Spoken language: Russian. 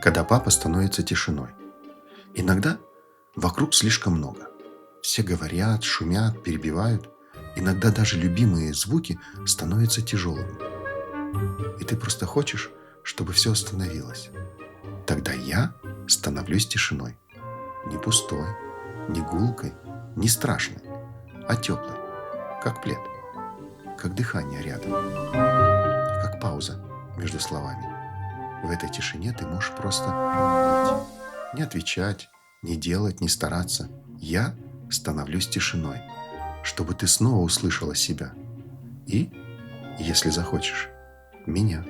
Когда папа становится тишиной. Иногда вокруг слишком много. Все говорят, шумят, перебивают. Иногда даже любимые звуки становятся тяжелыми. И ты просто хочешь, чтобы все остановилось. Тогда я становлюсь тишиной. Не пустой, не гулкой, не страшной, а теплой, как плед, как дыхание рядом, как пауза между словами. В этой тишине ты можешь просто быть. Не отвечать, не делать, не стараться. Я становлюсь тишиной, чтобы ты снова услышала себя. И, если захочешь, меня.